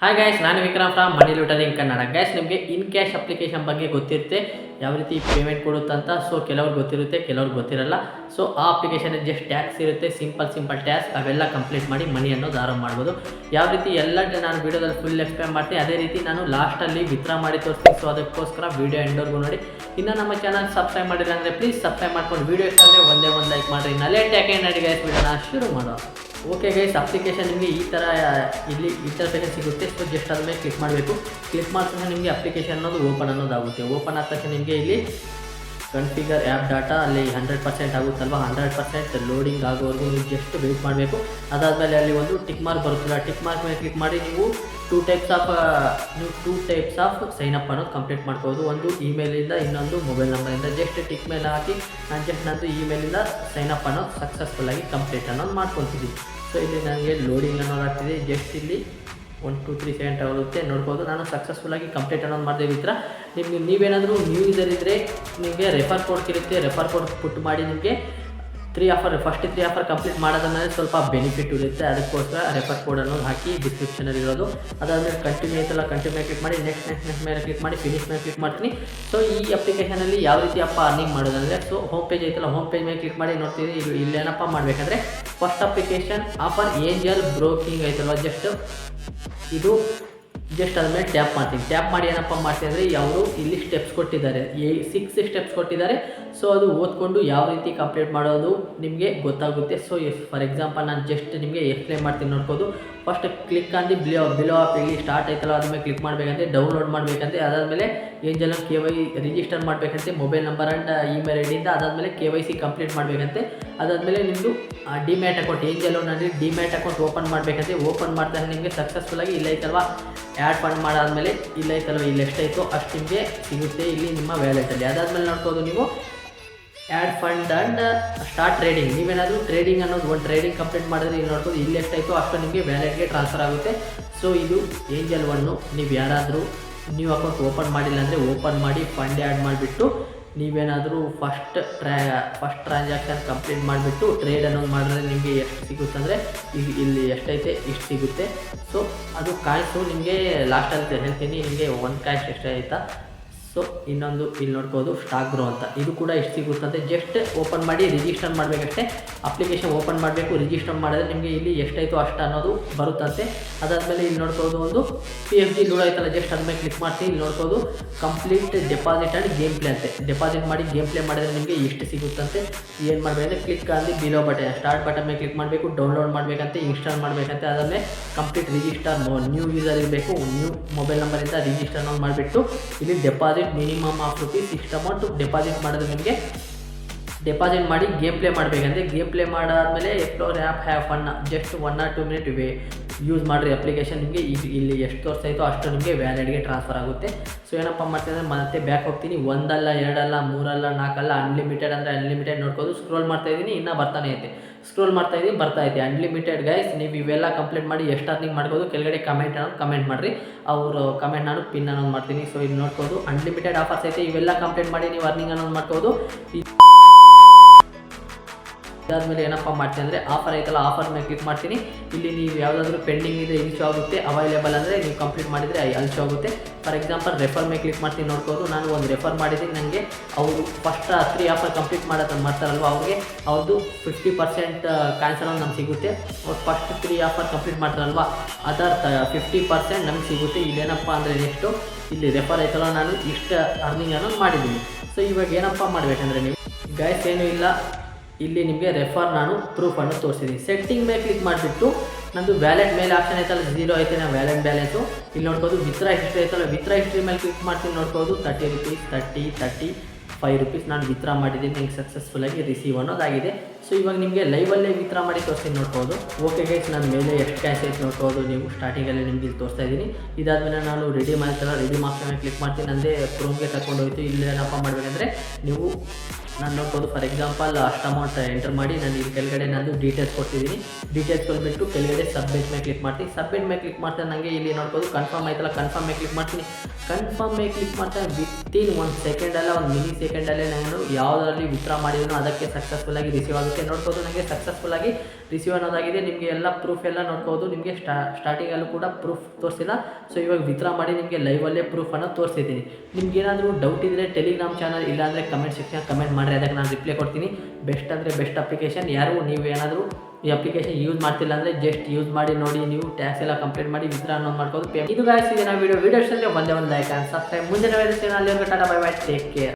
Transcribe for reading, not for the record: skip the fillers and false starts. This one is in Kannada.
ಹಾಯ್ ಗೈಸ್, ನಾನು Vikram from money lootering Kannada. Guys, ನಿಮಗೆ ಇನ್ ಕ್ಯಾಶ್ ಅಪ್ಲಿಕೇಶನ್ ಬಗ್ಗೆ ಗೊತ್ತಿರುತ್ತೆ, ಯಾವ ರೀತಿ ಪೇಮೆಂಟ್ ಕೊಡುತ್ತಂತ. ಸೊ ಕೆಲವ್ರಿಗೆ ಗೊತ್ತಿರುತ್ತೆ, ಕೆಲವ್ರಿಗೆ ಗೊತ್ತಿರಲ್ಲ. ಸೊ ಆ ಅಪ್ಲಿಕೇಶನ್ ಜಸ್ಟ್ ಟ್ಯಾಕ್ಸ್ ಇರುತ್ತೆ, ಸಿಂಪಲ್ ಟ್ಯಾಕ್ಸ್, ಅವೆಲ್ಲ ಕಂಪ್ಲೀಟ್ ಮಾಡಿ ಮನಿ ಅನ್ನೋದು ಆರಾಮ್ ಮಾಡ್ಬೋದು. ಯಾವ ರೀತಿ ಎಲ್ಲ ನಾನು ವೀಡಿಯೋದಲ್ಲಿ ಫುಲ್ ಎಕ್ಸ್ಪ್ಲೇನ್ ಮಾಡ್ತೀನಿ, ಅದೇ ರೀತಿ ನಾನು ಲಾಸ್ಟಲ್ಲಿ ವಿತ್ಡ್ರಾ ಮಾಡಿ ತೋರಿಸ್ತೀನಿ. ಸೊ ಅದಕ್ಕೋಸ್ಕರ ವೀಡಿಯೋ ಎಂಡವರೆಗೂ ನೋಡಿ. ಇನ್ನು ನಮ್ಮ ಚಾನಲ್ ಸಬ್ಸ್ಕ್ರೈಬ್ ಮಾಡಿಲ್ಲ ಅಂದರೆ ಪ್ಲೀಸ್ ಸಬ್ಸ್ಕ್ರೈಬ್ ಮಾಡ್ಕೊಂಡು ವಿಡಿಯೋ ಇಷ್ಟ ಅಂದರೆ ಒಂದೇ ಒಂದು ಲೈಕ್ ಮಾಡಿರಿ. ಲೇಟ್ ಯಾಕೆ ನಡಿ ಗೈಸ್, ವಿಡಿಯೋನ ಶುರು ಮಾಡೋ. ಓಕೆ ಗೈಸ್, ಅಪ್ಲಿಕೇಶನ್ ನಿಮಗೆ ಈ ಥರ ಇಲ್ಲಿ ಇಂಟರ್ಫೇಸ್ ಸಿಗುತ್ತೆ. ಸೊ ಜಸ್ಟ್ ಅದ್ರ ಮೇಲೆ ಕ್ಲಿಕ್ ಮಾಡಬೇಕು. ಕ್ಲಿಕ್ ಮಾಡಿದ್ರೆ ನಿಮಗೆ ಅಪ್ಲಿಕೇಶನ್ ಅನ್ನೋದು ಓಪನ್ ಅನ್ನೋದಾಗುತ್ತೆ. ಓಪನ್ ಆದ ತಕ್ಷಣ ನಿಮಗೆ ಇಲ್ಲಿ ಕನ್ಫಿಗರ್ ಆ್ಯಪ್ ಡಾಟಾ ಅಲ್ಲಿ 100% ಆಗುತ್ತಲ್ವ, 100% ಲೋಡಿಂಗ್ ಆಗೋವರೆಗೂ ನೀವು ಜಸ್ಟ್ ವೆಯ್ಟ್ ಮಾಡಬೇಕು. ಅದಾದಮೇಲೆ ಅಲ್ಲಿ ಒಂದು ಟಿಕ್ ಮಾರ್ಕ್ ಬರುತ್ತಲ್ಲ, ಟಿಕ್ ಮಾರ್ಕ್ ಮೇಲೆ ಕ್ಲಿಕ್ ಮಾಡಿ ನೀವು two types of sine up ಅನ್ನೋದು ಕಂಪ್ಲೀಟ್ ಮಾಡ್ಬೋದು. ಒಂದು ಇಮೇಲಿಂದ, ಇನ್ನೊಂದು ಮೊಬೈಲ್ ನಂಬರಿಂದ. ಜಸ್ಟ್ ಟಿಕ್ ಮೇಲೆ ಹಾಕಿ ನಾನು ಜಸ್ಟ್ ನಂದು ಇಮೇಲಿಂದ ಸೈನ್ ಅಪ್ ಅನ್ನೋದು ಸಕ್ಸಸ್ಫುಲ್ಲಾಗಿ ಕಂಪ್ಲೀಟ್ ಅನ್ನೋದು ಮಾಡ್ಕೊತಿದ್ದೀನಿ. ಸೊ ಇಲ್ಲಿ ನನಗೆ ಲೋಡಿಂಗ್ ಅನ್ನೋದು ಆಗ್ತಿದೆ. ಜಸ್ಟ್ ಇಲ್ಲಿ 1 2 3 ಸೆಕೆಂಡ್ ಆಗುತ್ತೆ, ನೋಡ್ಬೋದು. ನಾನು ಸಕ್ಸಸ್ಫುಲ್ಲಾಗಿ ಕಂಪ್ಲೀಟ್ ಅನ್ನೋದು ಮಾಡಿದೆ. ಈ ಥರ ನೀವೇನಾದರೂ ನ್ಯೂ ಯೂಸರ್ ಇದ್ದರೆ ನಿಮಗೆ ರೆಫರ್ ಕೋಡ್ ಇರುತ್ತೆ. ರೆಫರ್ ಕೋಡ್ ಪುಟ್ ಮಾಡಿ ನಿಮಗೆ ಫಸ್ಟ್ 3 ಆಫರ್ ಕಂಪ್ಲೀಟ್ ಮಾಡೋದ್ಮೇಲೆ ಸ್ವಲ್ಪ ಬೆನಿಫಿಟ್ ಇರುತ್ತೆ. ಅದಕ್ಕೋಸ್ಕರ ರೆಫರ್ ಕೋಡ್ ಅನ್ನೋದು ಹಾಕಿ ಡಿಸ್ಕ್ರಿಪ್ಷನಲ್ಲಿ ಇರೋದು. ಅದಾದಮೇಲೆ ಕಂಟಿನ್ಯೂ ಐತಲ್ಲ, ಕಂಟಿನ್ಯೂ ಕ್ಲಿಕ್ ಮಾಡಿ ನೆಕ್ಸ್ಟ್ ಮೇಲೆ ಕ್ಲಿಕ್ ಮಾಡಿ ಫಿನಿಶ್ ಮೇಲೆ ಕ್ಲಿಕ್ ಮಾಡ್ತೀನಿ. ಸೊ ಈ ಅಪ್ಲಿಕೇಶನಲ್ಲಿ ಯಾವ ರೀತಿ ಅರ್ನಿಂಗ್ ಮಾಡೋದಂದರೆ, ಸೊ ಹೋಮ್ ಪೇಜ್ ಐತಲ್ಲ, ಹೋಮ್ ಪೇಜ್ ಮೇಲೆ ಕ್ಲಿಕ್ ಮಾಡಿ ನೋಡ್ತೀವಿ. ಇಲ್ಲೇನಪ್ಪ ಮಾಡಬೇಕಂದ್ರೆ first application offer Angel Broking ಐತಲ್ವ, ಇದು ಜಸ್ಟ್ ಅದ್ರ ಮೇಲೆ ಟ್ಯಾಪ್ ಮಾಡ್ತೀನಿ. ಟ್ಯಾಪ್ ಮಾಡಿ ಏನಪ್ಪ ಮಾಡ್ತೀನಿ ಅಂದರೆ ಅವರು ಇಲ್ಲಿ ಸ್ಟೆಪ್ಸ್ ಕೊಟ್ಟಿದ್ದಾರೆ, 6 ಸ್ಟೆಪ್ಸ್ ಕೊಟ್ಟಿದ್ದಾರೆ. ಸೊ ಅದು ಓದ್ಕೊಂಡು ಯಾವ ರೀತಿ ಕಂಪ್ಲೀಟ್ ಮಾಡೋದು ನಿಮಗೆ ಗೊತ್ತಾಗುತ್ತೆ. ಸೊ ಫಾರ್ ಎಕ್ಸಾಂಪಲ್ ನಾನು ಜಸ್ಟ್ ನಿಮಗೆ ಎಕ್ಸ್ಪ್ಲೇನ್ ಮಾಡ್ತೀನಿ, ನೋಡ್ಬೋದು. ಫಸ್ಟ್ ಕ್ಲಿಕ್ ಅಂದು ಬಿಲೋ ಆಪ್ ಇಲ್ಲಿ ಸ್ಟಾರ್ಟ್ ಆಯ್ತಲ್ಲ, ಅದ್ರ ಮೇಲೆ ಕ್ಲಿಕ್ ಮಾಡಬೇಕಂತೆ, ಡೌನ್ಲೋಡ್ ಮಾಡಬೇಕಂತೆ. ಅದಾದಮೇಲೆ ಏಂಜಲ್ ರಿಜಿಸ್ಟರ್ ಮಾಡಬೇಕಂತೆ ಮೊಬೈಲ್ ನಂಬರ್ ಆ್ಯಂಡ್ ಇಮೇಲ್ ಐಡಿಯಿಂದ. ಅದಾದಮೇಲೆ KYC ಕಂಪ್ಲೀಟ್ ಮಾಡಬೇಕಂತೆ. ಅದಾದಮೇಲೆ ನಿಮ್ಮದು ಡಿಮ್ಯಾಟ್ ಅಕೌಂಟ್, ಏಂಜಲೋನಲ್ಲಿ ಡಿಮ್ಯಾಟ್ ಅಕೌಂಟ್ ಓಪನ್ ಮಾಡಬೇಕಂತೆ. ಓಪನ್ ಮಾಡ್ತಾರೆ ನಿಮಗೆ ಸಕ್ಸಸ್ಫುಲ್ಲಾಗಿ ಇಲ್ಲೈತಲ್ವ ಆ್ಯಡ್ ಫಂಡ್ ಮಾಡಾದಮೇಲೆ ಇಲ್ಲೈತಲ್ವ, ಇಲ್ಲಿ ಎಷ್ಟೈತೋ ಅಷ್ಟು ನಿಮಗೆ ಸಿಗುತ್ತೆ ಇಲ್ಲಿ ನಿಮ್ಮ ವ್ಯಾಲೆಟಲ್ಲಿ. ಅದಾದಮೇಲೆ ನೋಡ್ಬೋದು ನೀವು add fund and start trading. ನೀವೇನಾದರೂ ಟ್ರೇಡಿಂಗ್ ಅನ್ನೋದು ಒಂದು ಟ್ರೇಡಿಂಗ್ ಕಂಪ್ಲೀಟ್ ಮಾಡಿದ್ರೆ ಇಲ್ಲಿ ನೋಡ್ಬೋದು ಇಲ್ಲಿ ಎಷ್ಟಾಯಿತು ಅಷ್ಟು ನಿಮಗೆ ವ್ಯಾಲೆಟ್ಗೆ ಟ್ರಾನ್ಸ್ಫರ್ ಆಗುತ್ತೆ. ಸೊ ಇದು ಏಂಜಲ್ ಒನ್ನು. ನೀವು ಯಾರಾದರೂ ನ್ಯೂ ಅಕೌಂಟ್ ಓಪನ್ ಮಾಡಿಲ್ಲ ಅಂದರೆ ಓಪನ್ ಮಾಡಿ ಫಂಡ್ ಆ್ಯಡ್ ಮಾಡಿಬಿಟ್ಟು ನೀವೇನಾದರೂ ಫಸ್ಟ್ ಟ್ರಾನ್ಸಾಕ್ಷನ್ ಕಂಪ್ಲೀಟ್ ಮಾಡಿಬಿಟ್ಟು ಟ್ರೇಡ್ ಅನ್ನೋದು ಮಾಡಿದ್ರೆ ನಿಮಗೆ ಎಷ್ಟು ಸಿಗುತ್ತೆ ಅಂದರೆ ಈಗ ಇಲ್ಲಿ ಎಷ್ಟೈತೆ ಇಷ್ಟು ಸಿಗುತ್ತೆ. ಸೊ ಅದು ಕಾಯಿಸು ನಿಮಗೆ ಲಾಸ್ಟಲ್ಲಿ ಹೇಳ್ತೀನಿ ನಿಮಗೆ ಒಂದು ಕಾಯಿಸ್ ಎಷ್ಟಾಯ್ತಾ. ಸೊ ಇನ್ನೊಂದು ಇಲ್ಲಿ ನೋಡ್ಬೋದು ಸ್ಟಾಕ್ ಗ್ರೋ ಅಂತ, ಇದು ಕೂಡ ಎಷ್ಟು ಸಿಗುತ್ತಂತೆ. ಜಸ್ಟ್ ಓಪನ್ ಮಾಡಿ ರಿಜಿಸ್ಟರ್ ಮಾಡಬೇಕಷ್ಟೇ. ಅಪ್ಲಿಕೇಶನ್ ಓಪನ್ ಮಾಡಬೇಕು, ರಿಜಿಸ್ಟರ್ ಮಾಡಿದ್ರೆ ನಿಮಗೆ ಇಲ್ಲಿ ಎಷ್ಟಾಯಿತು ಅಷ್ಟು ಅನ್ನೋದು ಬರುತ್ತಂತೆ. ಅದಾದಮೇಲೆ ಇಲ್ಲಿ ನೋಡ್ಬೋದು ಒಂದು PFG ಲೂಡ್ ಆಯ್ತಲ್ಲ, ಜಸ್ಟ್ ಅದ್ಮೇಲೆ ಕ್ಲಿಕ್ ಮಾಡ್ತೀನಿ. ಇಲ್ಲಿ ನೋಡ್ಬೋದು complete deposit and game play ಅಂತೆ. ಡೆಪಾಸಿಟ್ ಮಾಡಿ ಗೇಮ್ ಪ್ಲೇ ಮಾಡಿದ್ರೆ ನಿಮಗೆ ಎಷ್ಟು ಸಿಗುತ್ತಂತೆ. ಏನು ಮಾಡಬೇಕಂದ್ರೆ ಕ್ಲಿಕ್ ಅಲ್ಲಿ ಬಿಲೋ ಬಟನ್ ಸ್ಟಾರ್ಟ್ ಬಟನ್ ಮೇಲೆ ಕ್ಲಿಕ್ ಮಾಡಬೇಕು, ಡೌನ್ಲೋಡ್ ಮಾಡಬೇಕಂತೆ, ಇನ್ಸ್ಟಾಲ್ ಮಾಡಬೇಕಂತೆ. ಅದಾದಮೇಲೆ ಕಂಪ್ಲೀಟ್ ರಿಜಿಸ್ಟರ್ ನ್ಯೂ ಯೂಸರ್ ಇರಬೇಕು, ನ್ಯೂ ಮೊಬೈಲ್ ನಂಬರಿಂದ ರಿಜಿಸ್ಟರ್ ಅನ್ನೋದು ಮಾಡಿಬಿಟ್ಟು ಇಲ್ಲಿ ಡಿಪಾಸಿಟ್ ಮಿನಿಮಮ್ ಆಫ್ ರೂಪೀಸ್ ಇಷ್ಟು ಅಮೌಂಟ್ ಡೆಪಾಸಿಟ್ ಮಾಡಿದ್ರೆ ನಿಮಗೆ ಡೆಪಾಸಿಟ್ ಮಾಡಿ ಗೇಮ್ ಪ್ಲೇ ಮಾಡಬೇಕಂದ್ರೆ ಗೇಮ್ ಪ್ಲೇ ಮಾಡಾದಮೇಲೆ explore app have fun just 1 or 2 minute use ಮಾಡಿರಿ ಅಪ್ಲಿಕೇಶನ್. ನಿಮಗೆ ಇಲ್ಲಿ ಎಷ್ಟು ತೋರಿಸ್ತಾಯಿತೋ ಅಷ್ಟು ನಿಮಗೆ ವ್ಯಾಲೆಟ್ಗೆ ಟ್ರಾನ್ಸ್ಫರ್ ಆಗುತ್ತೆ. ಸೊ ಏನಪ್ಪ ಮಾಡ್ತೀನಿ ಅಂದರೆ ಮತ್ತೆ ಬ್ಯಾಕ್ ಹೋಗ್ತೀನಿ. 1 ಅಲ್ಲ 2 ಅಲ್ಲ 3 ಅಲ್ಲ 4 ಅಲ್ಲ, ಅನ್ಲಿಮಿಟೆಡ್ ಅಂದರೆ ಅನ್ಲಿಮಿಟೆಡ್ ನೋಡ್ಬೋದು. ಸ್ಕ್ರೋಲ್ ಮಾಡ್ತಾಯಿದ್ದೀನಿ, ಇನ್ನೂ ಬರ್ತಾನೆ ಐತೆ. ಸ್ಕ್ರೋಲ್ ಮಾಡ್ತಾಯಿದ್ದೀನಿ, ಬರ್ತಾಯಿದೆ ಅನ್ಲಿಮಿಟೆಡ್. ಗೈಸ್, ನೀವು ಇವೆಲ್ಲ ಕಂಪ್ಲೀಟ್ ಮಾಡಿ ಎಷ್ಟು ಅರ್ನಿಂಗ್ ಮಾಡ್ಬೋದು ಕೆಳಗಡೆ ಕಮೆಂಟ್ ಮಾಡಿರಿ. ಅವರು ಕಮೆಂಟ್ ನಾನು ಪಿನ್ ಅನ್ನೋದು ಮಾಡ್ತೀನಿ. ಸೊ ಇಲ್ಲಿ ನೋಡ್ಬೋದು ಅನ್ಲಿಮಿಟೆಡ್ ಆಫರ್ಸ್ ಐತೆ. ಇವೆಲ್ಲ ಕಂಪ್ಲೀಟ್ ಮಾಡಿ ನೀವು ಅರ್ನಿಂಗ್ ಅನ್ನೋದು ಮಾಡ್ಬೋದು. ಇದಾದಮೇಲೆ ಏನಪ್ಪ ಮಾಡ್ತೀನಿ ಅಂದರೆ ಆಫರ್ ಐತಲ್ಲ, ಆಫರ್ ಮೇಲೆ ಕ್ಲಿಕ್ ಮಾಡ್ತೀನಿ. ಇಲ್ಲಿ ನೀವು ಯಾವುದಾದ್ರೂ ಪೆಂಡಿಂಗ್ ಇದೆ ಇಲ್ಲಿ ಶೋ ಆಗುತ್ತೆ, ಅವೈಲೇಬಲ್ ಅಂದರೆ ನೀವು ಕಂಪ್ಲೀಟ್ ಮಾಡಿದರೆ ಅಲ್ಲಿ ಶೋ ಆಗುತ್ತೆ. ಫಾರ್ ಎಕ್ಸಾಂಪಲ್ ರೆಫರ್ ಮೇಲೆ ಕ್ಲಿಕ್ ಮಾಡ್ತೀನಿ, ನೋಡ್ಬೋದು. ನಾನು ಒಂದು ರೆಫರ್ ಮಾಡಿದ್ದೀನಿ, ನನಗೆ ಅವರು ಫಸ್ಟ್ 3 ಆಫರ್ ಕಂಪ್ಲೀಟ್ ಮಾಡ್ತಾರಲ್ವ ಅವ್ರಿಗೆ ಅವ್ರದ್ದು 50% ಕ್ಯಾನ್ಸಲ್ ನಮ್ಗೆ ಸಿಗುತ್ತೆ. ಅವ್ರು ಫಸ್ಟ್ 3 ಆಫರ್ ಕಂಪ್ಲೀಟ್ ಮಾಡ್ತಾರಲ್ವ ಅದರ 50% ನಮ್ಗೆ ಸಿಗುತ್ತೆ. ಇಲ್ಲೇನಪ್ಪ ಅಂದರೆ ನೆಕ್ಸ್ಟು ಇಲ್ಲಿ ರೆಫರ್ ಐತಲ್ಲ, ನಾನು ಇಷ್ಟು ಅರ್ನಿಂಗ್ ಅನ್ನೋದು ಮಾಡಿದ್ದೀನಿ. ಸೊ ಇವಾಗ ಏನಪ್ಪ ಮಾಡಬೇಕಂದ್ರೆ ನೀವು ಗೈಸ್ ಏನೂ ಇಲ್ಲ, ಇಲ್ಲಿ ನಿಮಗೆ ರೆಫರ್ ನಾನು ಪ್ರೂಫನ್ನು ತೋರಿಸಿದ್ದೀನಿ. ಸೆಟ್ಟಿಂಗ್ ಮೇಲೆ ಕ್ಲಿಕ್ ಮಾಡಿಬಿಟ್ಟು ನಂದು ವ್ಯಾಲೆಟ್ ಮೇಲೆ ಆಪ್ಷನ್ ಐತಲ್ಲ 0 ಐತೆ, ನಾನು ವ್ಯಾಲೆಟ್ ಬ್ಯಾಲೆನ್ಸು ಇಲ್ಲಿ ನೋಡ್ಬೋದು. ವಿತ್ಡ್ರಾ ಹಿಸ್ಟ್ರಿ ಐತಲ್ಲ, ವಿತ್ಡ್ರಾ ಹಿಸ್ಟ್ರಿ ಮೇಲೆ ಕ್ಲಿಕ್ ಮಾಡ್ತೀನಿ, ನೋಡ್ಬೋದು 30 ರೂಪೀಸ್ 35 ರೂಪೀಸ್ ನಾನು ವಿತ್ಡ್ರಾ ಮಾಡಿದ್ದೀನಿ. ನಿಮಗೆ ಸಕ್ಸಸ್ಫುಲ್ಲಾಗಿ ರಿಸೀವ್ ಅನ್ನೋದಾಗಿದೆ. ಸೊ ಇವಾಗ ನಿಮಗೆ ಲೈವಲ್ಲೇ ವಿತ್ಡ್ರಾ ಮಾಡಿ ತೋರಿಸ್ತೀನಿ, ನೋಡ್ಬೋದು. ಓಕೆ ಗೈಸ್, ನನ್ನ ಮೇಲೆ ಎಷ್ಟು ಕ್ಯಾಶ್ ಐತೆ ನೋಡ್ಬೋದು ನೀವು. ಸ್ಟಾರ್ಟಿಂಗಲ್ಲಿ ನಿಮಗೆ ಇಲ್ಲಿ ತೋರಿಸ್ತಾ ಇದ್ದೀನಿ. ಇದಾದಮೇಲೆ ನಾನು ರೆಡಿ ಮಾಡ್ತಾರ ರೆಡಿ ಆಪ್ಷನ್ ಮೇಲೆ ಕ್ಲಿಕ್ ಮಾಡ್ತೀನಿ. ನಂದೇ ಕ್ರೋಮ್ಗೆ ತಗೊಂಡು ಹೋಯ್ತು. ಇಲ್ಲಿ ಏನಪ್ಪ ಮಾಡಬೇಕಂದ್ರೆ ನೀವು ನಾನು ನೋಡ್ಬೋದು ಫಾರ್ ಎಕ್ಸಾಂಪಲ್ ಅಷ್ಟು ಅಮೌಂಟ್ ಎಂಟರ್ ಮಾಡಿ ನಾನು ಇಲ್ಲಿ ಕೆಳಗಡೆ ನಂದು ಡೀಟೇಲ್ಸ್ ಕೊಡ್ತಿದ್ದೀನಿ. ಡೀಟೇಲ್ಸ್ ಕೊಟ್ಬಿಟ್ಟು ಕೆಳಗಡೆ ಸಬ್ಮಿಟ್ ಮೇಲೆ ಕ್ಲಿಕ್ ಮಾಡ್ತೀನಿ. ಸಬ್ಮಿಟ್ ಮೇಲೆ ಕ್ಲಿಕ್ ಮಾಡ್ತಾರೆ ನನಗೆ ಇಲ್ಲಿ ನೋಡ್ಬೋದು ಕನ್ಫರ್ಮ್ ಆಯ್ತಲ್ಲ, ಕನ್ಫರ್ಮ್ ಮೇಲೆ ಕ್ಲಿಕ್ ಮಾಡ್ತೀನಿ. ಕನ್ಫರ್ಮ್ ಮೇಲೆ ಕ್ಲಿಕ್ ಮಾಡ್ತಾರೆ ವಿತ್ ವಿತಿನ್ 1 ಸೆಕೆಂಡಲ್ಲ, 1 ಮಿಲಿ ಸೆಕೆಂಡಲ್ಲೇ ನಾನು ಯಾವುದರಲ್ಲಿ ವಿತ್ಡ್ರಾ ಮಾಡಿದ್ರು ಅದಕ್ಕೆ ಸಕ್ಸಸ್ಫುಲ್ಲಾಗಿ ರಿಸೀವ್ ಆಗುತ್ತೆ. ನೋಡ್ಬೋದು ನನಗೆ ಸಕ್ಸಸ್ಫುಲ್ಲಾಗಿ ರಿಸೀವ್ ಅನ್ನೋದಾಗಿದೆ. ನಿಮಗೆ ಎಲ್ಲ ಪ್ರೂಫ್ ಎಲ್ಲ ನೋಡ್ಬೋದು. ನಿಮಗೆ ಸ್ಟಾರ್ಟಿಂಗಲ್ಲೂ ಕೂಡ ಪ್ರೂಫ್ ತೋರಿಸಿಲ್ಲ. ಸೊ ಇವಾಗ ವಿತ್ಡ್ರಾ ಮಾಡಿ ನಿಮಗೆ ಲೈವಲ್ಲೇ ಪ್ರೂಫನ್ನು ತೋರಿಸಿದ್ದೀನಿ. ನಿಮ್ಗೆ ಏನಾದರೂ ಡೌಟ್ ಇದ್ದರೆ ಟೆಲಿಗ್ರಾಮ್ ಚಾನಲ್ ಇಲ್ಲಾಂದರೆ ಕಮೆಂಟ್ ಸೆಕ್ಷನ್ ಕಮೆಂಟ್ ಮಾಡಿರಿ, ಅದಕ್ಕೆ ನಾನು ರಿಪ್ಲೈ ಕೊಡ್ತೀನಿ. ಬೆಸ್ಟ್ ಅಂದರೆ ಬೆಸ್ಟ್ ಅಪ್ಲಿಕೇಶನ್. ಯಾರು ನೀವು ಏನಾದರೂ ಈ ಅಪ್ಲಿಕೇಶನ್ ಯೂಸ್ ಮಾಡ್ತಿಲ್ಲ ಅಂದರೆ ಜಸ್ಟ್ ಯೂಸ್ ಮಾಡಿ ನೋಡಿ, ನೀವು ಟ್ಯಾಕ್ಸ್ ಎಲ್ಲ ಕಂಪ್ಲೀಟ್ ಮಾಡಿ ವಿತ್ಡ್ರಾ ಅನ್ನೋದು ಮಾಡ್ಬೋದು. ಇದು ಗಾಯ್ಸ್ ಇದೆ ನಾವು ವಿಡಿಯೋ ಇಷ್ಟಂದ್ರೆ ಒಂದೇ ಒಂದು ಲೈಕ್ ಆ್ಯಂಡ್ ಸಬ್ಸ್ಕ್ರೈಬ್. ಮುಂದಿನ channel tata bye bye, take care.